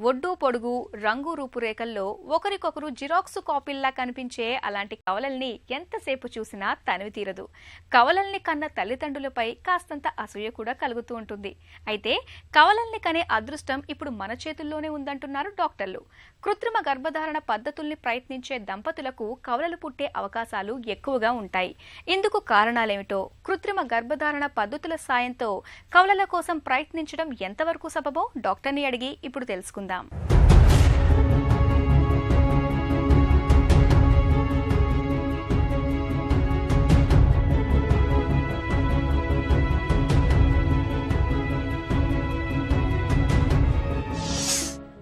ఒడ్డు పొడుగు రంగు రూపురేఖల్లో ఒకరికొకరు జిరాక్స్ కాపీల్లా కనిపించే అలాంటి కవలల్ని ఎంతసేపు చూసినా తనివి తీరదు. కవలల్ని కన్న తల్లిదండ్రులపై కాస్తంత అసూయ కూడా కలుగుతూ ఉంటుంది. అయితే కవలల్ని కనే అదృష్టం ఇప్పుడు మన చేతుల్లోనే ఉందంటున్నారు డాక్టర్లు. కృత్రిమ గర్భధారణ పద్ధతుల్ని ప్రయత్నించే దంపతులకు కవలలు పుట్టే అవకాశాలు ఎక్కువగా ఉంటాయి. ఇందుకు కారణాలేమిటో, కృత్రిమ గర్భధారణ పద్ధతుల సాయంతో కవలల కోసం ప్రయత్నించడం ఎంతవరకు సబబో డాక్టర్ని అడిగి ఇప్పుడు తెలుసుకుందాం.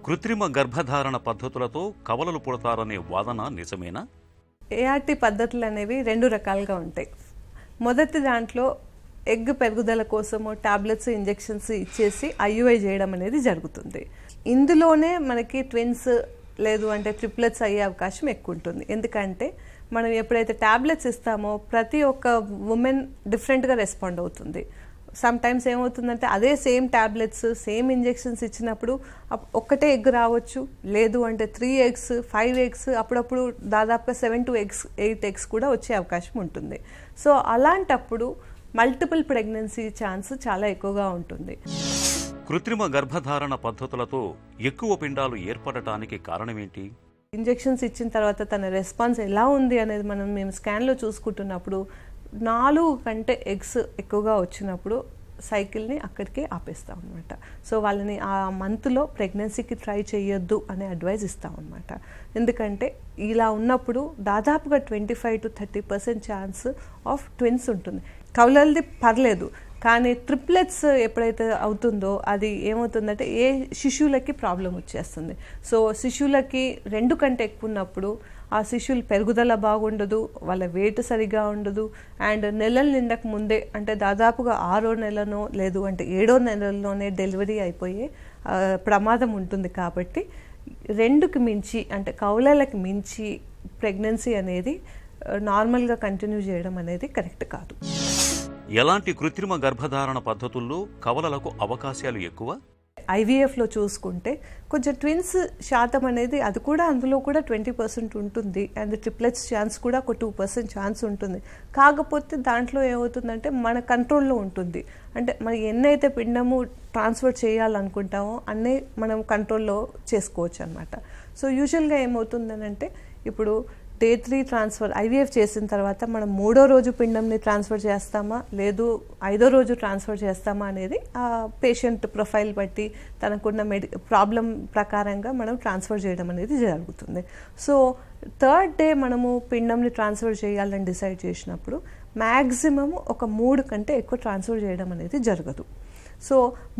కృత్రిమ గర్భధారణ పద్ధతులతో కవలలు పుడతారనే వాదన నిజమేనా? ఏఆర్టీ పద్ధతులు అనేవి రెండు రకాలుగా ఉంటాయి. మొదటి దాంట్లో ఎగ్ పెరుగుదల కోసము టాబ్లెట్స్ ఇంజెక్షన్స్ ఇచ్చేసి ఐయుఐ చేయడం అనేది జరుగుతుంది. ఇందులోనే మనకి ట్విన్స్ లేదు అంటే ట్రిప్లెట్స్ అయ్యే అవకాశం ఎక్కువ ఉంటుంది. ఎందుకంటే మనం ఎప్పుడైతే టాబ్లెట్స్ ఇస్తామో ప్రతి ఒక్క ఉమెన్ డిఫరెంట్గా రెస్పాండ్ అవుతుంది. సమ్ టైమ్స్ ఏమవుతుందంటే అదే సేమ్ టాబ్లెట్స్ సేమ్ ఇంజెక్షన్స్ ఇచ్చినప్పుడు ఒక్కటే ఎగ్ రావచ్చు, లేదు అంటే 3 eggs 5 eggs, అప్పుడప్పుడు దాదాపుగా 7 to 8 eggs కూడా వచ్చే అవకాశం ఉంటుంది. సో అలాంటప్పుడు మల్టిపుల్ ప్రెగ్నెన్సీ ఛాన్స్ చాలా ఎక్కువగా ఉంటుంది. కృత్రిమ గర్భధారణ పద్ధతులతో ఎక్కువ పిండాలు ఏర్పడటానికి కారణమేంటి? ఇంజెక్షన్స్ ఇచ్చిన తర్వాత తన రెస్పాన్స్ ఎలా ఉంది అనేది మేము స్కాన్లో చూసుకుంటున్నప్పుడు 4 కంటే ఎగ్స్ ఎక్కువగా వచ్చినప్పుడు సైకిల్ని అక్కడికే ఆపేస్తాం అనమాట. సో వాళ్ళని ఆ మంత్లో ప్రెగ్నెన్సీకి ట్రై చేయొద్దు అనే అడ్వైజ్ ఇస్తాం అనమాట. ఎందుకంటే ఇలా ఉన్నప్పుడు దాదాపుగా 25 to 30% ఛాన్స్ ఆఫ్ ట్విన్స్ ఉంటుంది. కవలలది పర్లేదు, కానీ ట్రిప్లెట్స్ ఎప్పుడైతే అవుతుందో అది ఏమవుతుందంటే ఏ శిశువులకి ప్రాబ్లం వచ్చేస్తుంది. సో శిశువులకి 2 కంటే ఎక్కువ ఉన్నప్పుడు ఆ శిశువుల పెరుగుదల బాగుండదు, వాళ్ళ వెయిట్ సరిగా ఉండదు, అండ్ నెలలు నిండక ముందే అంటే దాదాపుగా 6వ నెలనో లేదు అంటే 7వ నెలలోనే డెలివరీ అయిపోయే ప్రమాదం ఉంటుంది. కాబట్టి 2కి మించి అంటే కవలలకు మించి ప్రెగ్నెన్సీ అనేది నార్మల్గా కంటిన్యూ చేయడం అనేది కరెక్ట్ కాదు. ఎలాంటి కృత్రిమ గర్భధారణ పద్ధతుల్లో కవలలకు అవకాశాలు ఎక్కువ? ఐవీఎఫ్లో చూసుకుంటే కొంచెం ట్విన్స్ శాతం అనేది అది కూడా అందులో కూడా 20% ఉంటుంది, అండ్ ట్రిప్లెట్స్ ఛాన్స్ కూడా ఒక 2% ఛాన్స్ ఉంటుంది. కాకపోతే దాంట్లో ఏమవుతుందంటే మన కంట్రోల్లో ఉంటుంది. అంటే మనం ఎన్నైతే పిండము ట్రాన్స్ఫర్ చేయాలనుకుంటామో అన్నీ మనం కంట్రోల్లో చేసుకోవచ్చు అనమాట. సో యూజువల్గా ఏమవుతుందనంటే ఇప్పుడు Day 3 ట్రాన్స్ఫర్ ఐవీఎఫ్ చేసిన తర్వాత మనం 3వ రోజు పిండంని ట్రాన్స్ఫర్ చేస్తామా లేదు 5వ రోజు ట్రాన్స్ఫర్ చేస్తామా అనేది ఆ పేషెంట్ ప్రొఫైల్ బట్టి తనకున్న ప్రాబ్లం ప్రకారంగా మనం ట్రాన్స్ఫర్ చేయడం అనేది జరుగుతుంది. సో 3rd డే మనము పిండంని ట్రాన్స్ఫర్ చేయాలని డిసైడ్ చేసినప్పుడు మ్యాక్సిమం ఒక 3 కంటే ఎక్కువ ట్రాన్స్ఫర్ చేయడం అనేది జరగదు. సో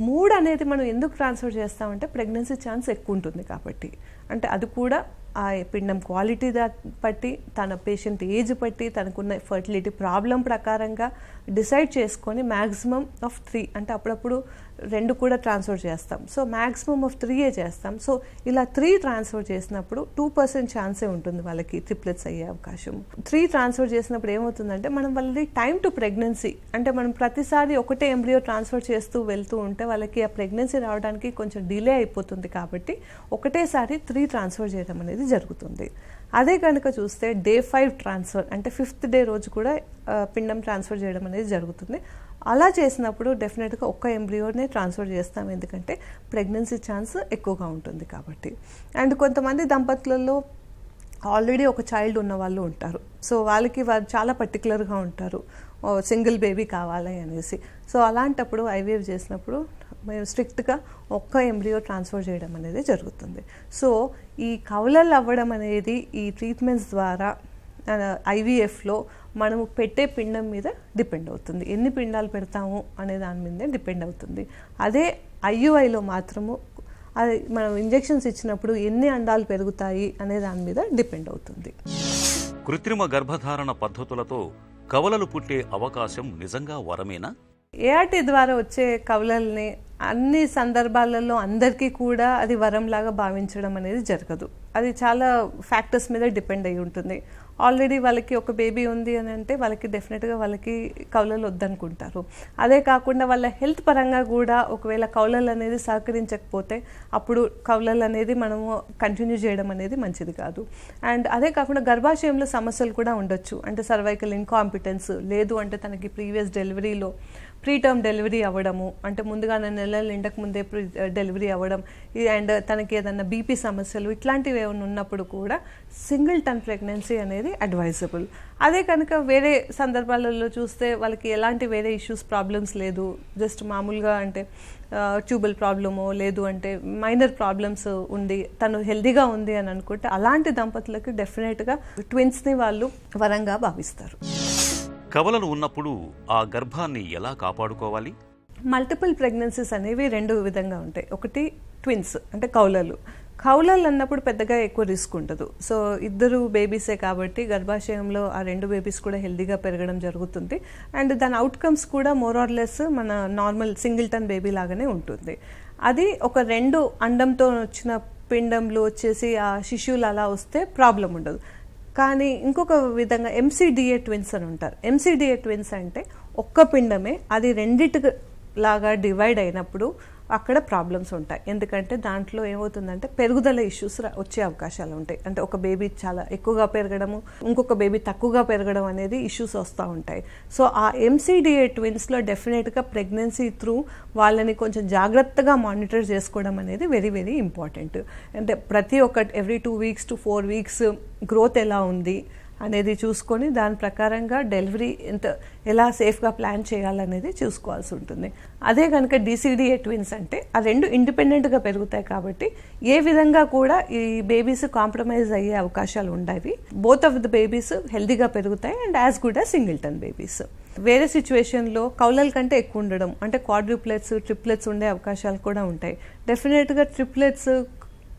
3 అనేది మనం ఎందుకు ట్రాన్స్ఫర్ చేస్తామంటే ప్రెగ్నెన్సీ ఛాన్స్ ఎక్కువ ఉంటుంది కాబట్టి. అంటే అది కూడా ఆ పిండం క్వాలిటీ బట్టి తన పేషెంట్ ఏజ్ బట్టి తనకున్న ఫర్టిలిటీ ప్రాబ్లం ప్రకారంగా డిసైడ్ చేసుకొని మ్యాక్సిమం ఆఫ్ 3 అంటే అప్పుడప్పుడు 2 కూడా ట్రాన్స్ఫర్ చేస్తాం. సో మ్యాక్సిమం ఆఫ్ 3 చేస్తాం. సో ఇలా 3 ట్రాన్స్ఫర్ చేసినప్పుడు 2% ఛాన్సే ఉంటుంది వాళ్ళకి ట్రిప్లెట్స్ అయ్యే అవకాశం. 3 ట్రాన్స్ఫర్ చేసినప్పుడు ఏమవుతుందంటే మనం వాళ్ళది టైం టు ప్రెగ్నెన్సీ అంటే మనం ప్రతిసారి ఒకటే ఎంబ్రియో ట్రాన్స్ఫర్ చేస్తూ వెళ్తూ ఉంటే వాళ్ళకి ఆ ప్రెగ్నెన్సీ రావడానికి కొంచెం డిలే అయిపోతుంది. కాబట్టి ఒకటేసారి 3 ట్రాన్స్ఫర్ చేయడం అనేది జరుగుతుంది. అదే కనుక చూస్తే Day 5 ట్రాన్స్ఫర్ అంటే 5th డే రోజు కూడా పిండం ట్రాన్స్ఫర్ చేయడం అనేది జరుగుతుంది. అలా చేసినప్పుడు డెఫినెట్గా ఒక్క ఎంబ్రియోనే ట్రాన్స్ఫర్ చేస్తాం, ఎందుకంటే ప్రెగ్నెన్సీ ఛాన్స్ ఎక్కువగా ఉంటుంది కాబట్టి. అండ్ కొంతమంది దంపతులలో ఆల్రెడీ ఒక చైల్డ్ ఉన్న వాళ్ళు ఉంటారు. సో వాళ్ళకి వారు చాలా పర్టికులర్గా ఉంటారు, సింగిల్ బేబీ కావాలి అనేసి. సో అలాంటప్పుడు ఐవీఎఫ్ చేసినప్పుడు మేము స్ట్రిక్ట్గా ఒక్క ఎంబ్రియో ట్రాన్స్ఫర్ చేయడం అనేది జరుగుతుంది. సో ఈ కవలలు అవ్వడం అనేది ఈ ట్రీట్మెంట్స్ ద్వారా ఐవీఎఫ్లో మనము పెట్టే పిండం మీద డిపెండ్ అవుతుంది. ఎన్ని పిండాలు పెడతాము అనే దాని మీదే డిపెండ్ అవుతుంది. అదే ఐయుఐలో మాత్రము అది మనం ఇంజెక్షన్స్ ఇచ్చినప్పుడు ఎన్ని అండాలు పెరుగుతాయి అనే దాని మీద డిపెండ్ అవుతుంది. కృత్రిమ గర్భధారణ పద్ధతులతో కవలలు పుట్టే అవకాశం నిజంగా వరమేనా? ఏఆర్టీ ద్వారా వచ్చే కవలల్ని అన్ని సందర్భాలలో అందరికీ కూడా అది వరంలాగా భావించడం అనేది జరగదు. అది చాలా ఫ్యాక్టర్స్ మీద డిపెండ్ అయి ఉంటుంది. ఆల్రెడీ వాళ్ళకి ఒక బేబీ ఉంది అని అంటే వాళ్ళకి డెఫినెట్గా వాళ్ళకి కౌలలు వద్దనుకుంటారు. అదే కాకుండా వాళ్ళ హెల్త్ పరంగా కూడా ఒకవేళ కౌలలు అనేది సహకరించకపోతే అప్పుడు కౌలలు అనేది మనము కంటిన్యూ చేయడం అనేది మంచిది కాదు. అండ్ అదే కాకుండా గర్భాశయంలో సమస్యలు కూడా ఉండొచ్చు. అంటే సర్వైకల్ ఇన్కాంపిటెన్స్, లేదు అంటే తనకి ప్రీవియస్ డెలివరీలో ప్రీటర్మ్ డెలివరీ అవ్వడము, అంటే ముందుగానే నెలలు నిండక ముందే డెలివరీ అవ్వడం, అండ్ తనకి ఏదన్నా బీపీ సమస్యలు ఇట్లాంటివి ఏమైనా ఉన్నప్పుడు కూడా సింగిల్టన్ ప్రెగ్నెన్సీ అనేది అడ్వైజబుల్. అదే కనుక వేరే సందర్భాలలో చూస్తే వాళ్ళకి ఎలాంటి వేరే ఇష్యూస్ ప్రాబ్లమ్స్ లేదు, జస్ట్ మామూలుగా అంటే ట్యూబల్ ప్రాబ్లమో లేదు అంటే మైనర్ ప్రాబ్లమ్స్ ఉండి తను హెల్దీగా ఉంది అని అనుకుంటే అలాంటి దంపతులకి డెఫినెట్గా ట్విన్స్ని వాళ్ళు వరంగా భావిస్తారు. కవలలు ఉన్నప్పుడు ఆ గర్భాన్ని ఎలా కాపాడుకోవాలి? మల్టిపుల్ ప్రెగ్నెన్సీస్ అనేవి రెండు విధంగా ఉంటాయి. ఒకటి ట్విన్స్ అంటే కౌలలు. కౌలలు అన్నప్పుడు పెద్దగా ఎక్కువ రిస్క్ ఉండదు. సో ఇద్దరు బేబీసే కాబట్టి గర్భాశయంలో ఆ రెండు బేబీస్ కూడా హెల్దీగా పెరగడం జరుగుతుంది. అండ్ దాని అవుట్కమ్స్ కూడా మోర్ ఆర్ లెస్ మన నార్మల్ సింగిల్టన్ బేబీ లాగానే ఉంటుంది. అది ఒక రెండు అండంతో వచ్చిన పిండంలో వచ్చేసి ఆ శిశువులు అలా వస్తే ప్రాబ్లం ఉండదు. కానీ ఇంకొక విధంగా ఎంసీడీఏ ట్విన్స్ అని ఉంటారు. ఎంసీడీఏ ట్విన్స్ అంటే ఒక్క పిండమే అది రెండిటి లాగా డివైడ్ అయినప్పుడు అక్కడ ప్రాబ్లమ్స్ ఉంటాయి. ఎందుకంటే దాంట్లో ఏమవుతుందంటే పెరుగుదల ఇష్యూస్ వచ్చే అవకాశాలు ఉంటాయి. అంటే ఒక బేబీ చాలా ఎక్కువగా పెరగడము, ఇంకొక బేబీ తక్కువగా పెరగడం అనేది ఇష్యూస్ వస్తూ ఉంటాయి. సో ఆ ఎంసీడీఏ ట్విన్స్లో డెఫినెట్గా ప్రెగ్నెన్సీ త్రూ వాళ్ళని కొంచెం జాగ్రత్తగా మానిటర్ చేసుకోవడం అనేది వెరీ వెరీ ఇంపార్టెంట్. అంటే ప్రతి ఒక్క every 2 weeks to 4 weeks growth ఎలా ఉంది అనేది చూసుకొని దాని ప్రకారంగా డెలివరీ ఎలా సేఫ్గా ప్లాన్ చేయాలనేది చూసుకోవాల్సి ఉంటుంది. అదే కనుక డీసీడీఏ ట్విన్స్ అంటే ఆ రెండు ఇండిపెండెంట్గా పెరుగుతాయి కాబట్టి ఏ విధంగా కూడా ఈ బేబీస్ కాంప్రమైజ్ అయ్యే అవకాశాలు ఉండవి. బోత్ ఆఫ్ ద బేబీస్ హెల్దీగా పెరుగుతాయి and as good as singleton babies. వేరే సిచ్యువేషన్లో కౌలల కంటే ఎక్కువ ఉండడం అంటే క్వాడ్రూప్లెట్స్, ట్రిప్లెట్స్ ఉండే అవకాశాలు కూడా ఉంటాయి. డెఫినెట్గా ట్రిప్లెట్స్,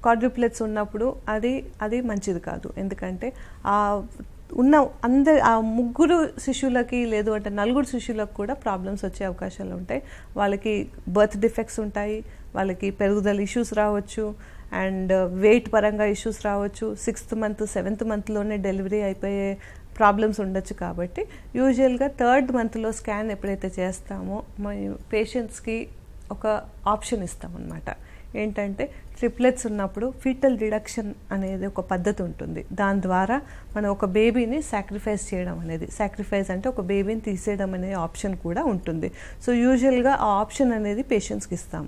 క్వాడ్రూప్లెట్స్ ఉన్నప్పుడు అది మంచిది కాదు. ఎందుకంటే ఆ ముగ్గురు శిశువులకి లేదు అంటే నలుగురు శిశువులకు కూడా ప్రాబ్లమ్స్ వచ్చే అవకాశాలు ఉంటాయి. వాళ్ళకి బర్త్ డిఫెక్ట్స్ ఉంటాయి, వాళ్ళకి పెరుగుదల ఇష్యూస్ రావచ్చు, అండ్ వెయిట్ పరంగా ఇష్యూస్ రావచ్చు. 6th month 7th monthలోనే డెలివరీ అయిపోయే ప్రాబ్లమ్స్ ఉండొచ్చు. కాబట్టి యూజువల్గా 3rd monthలో స్కాన్ ఎప్పుడైతే చేస్తామో పేషెంట్స్కి ఒక ఆప్షన్ ఇస్తామన్నమాట. ఏంటంటే ట్రిప్లెట్స్ ఉన్నప్పుడు ఫీటల్ రిడక్షన్ అనేది ఒక పద్ధతి ఉంటుంది. దాని ద్వారా మనం ఒక బేబీని సాక్రిఫైస్ చేయడం అనేది, సాక్రిఫైస్ అంటే ఒక బేబీని తీసేయడం అనే ఆప్షన్ కూడా ఉంటుంది. సో యూజువల్గా ఆ ఆప్షన్ అనేది పేషెంట్స్కి ఇస్తాం.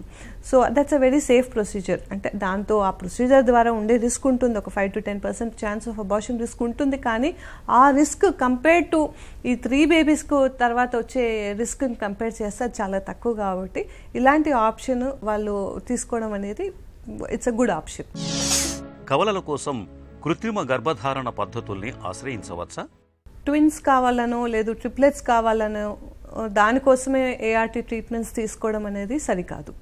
So that's a very safe procedure. అంటే దాంతో ఆ ప్రొసీజర్ ద్వారా ఉండే రిస్క్ ఉంటుంది, ఒక 5 to 10% chance of abortion risk ఉంటుంది. కానీ ఆ రిస్క్ కంపేర్ టు ఈ 3 babiesకు తర్వాత వచ్చే రిస్క్ని కంపేర్ చేస్తే అది చాలా తక్కువ. కాబట్టి ఇలాంటి ఆప్షన్ వాళ్ళు తీసుకోవడం అనేది ఇట్స్ అ గుడ్ ఆప్షన్. కవలల కోసం కృత్రిమ గర్భధారణ పద్ధతుల్ని ఆశ్రయించవచ్చా? ట్విన్స్ కావాలనో లేదు ట్రిప్లెట్స్ కావాలనో దానికోసమే ఏఆర్టీ ట్రీట్మెంట్స్ తీసుకోవడం అనేది సరికాదు.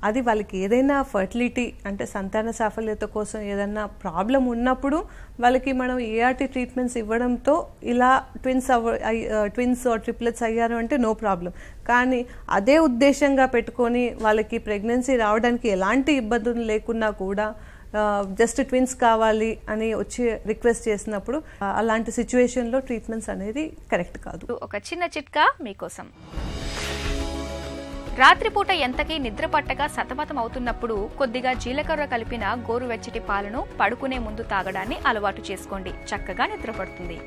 అది వాళ్ళకి ఏదైనా ఫర్టిలిటీ అంటే సంతాన సాఫల్యత కోసం ఏదైనా ప్రాబ్లం ఉన్నప్పుడు వాళ్ళకి మనం ఏఆర్టీ ట్రీట్మెంట్స్ ఇవ్వడంతో ఇలా ట్విన్స్ ట్రిప్లెట్స్ అయ్యారు అంటే నో ప్రాబ్లం. కానీ అదే ఉద్దేశంగా పెట్టుకొని వాళ్ళకి ప్రెగ్నెన్సీ రావడానికి ఎలాంటి ఇబ్బందులు లేకున్నా కూడా జస్ట్ ట్విన్స్ కావాలి అని వచ్చి రిక్వెస్ట్ చేసినప్పుడు అలాంటి సిచ్యువేషన్లో ట్రీట్మెంట్స్ అనేది కరెక్ట్ కాదు. ఒక చిన్న చిట్కా మీకోసం. రాత్రిపూట ఎంతకీ నిద్ర పట్టక సతమతం అవుతున్నప్పుడు కొద్దిగా జీలకర్ర కలిపిన గోరువెచ్చటి పాలను పడుకునే ముందు తాగడాన్ని అలవాటు చేసుకోండి. చక్కగా నిద్రపడుతుంది.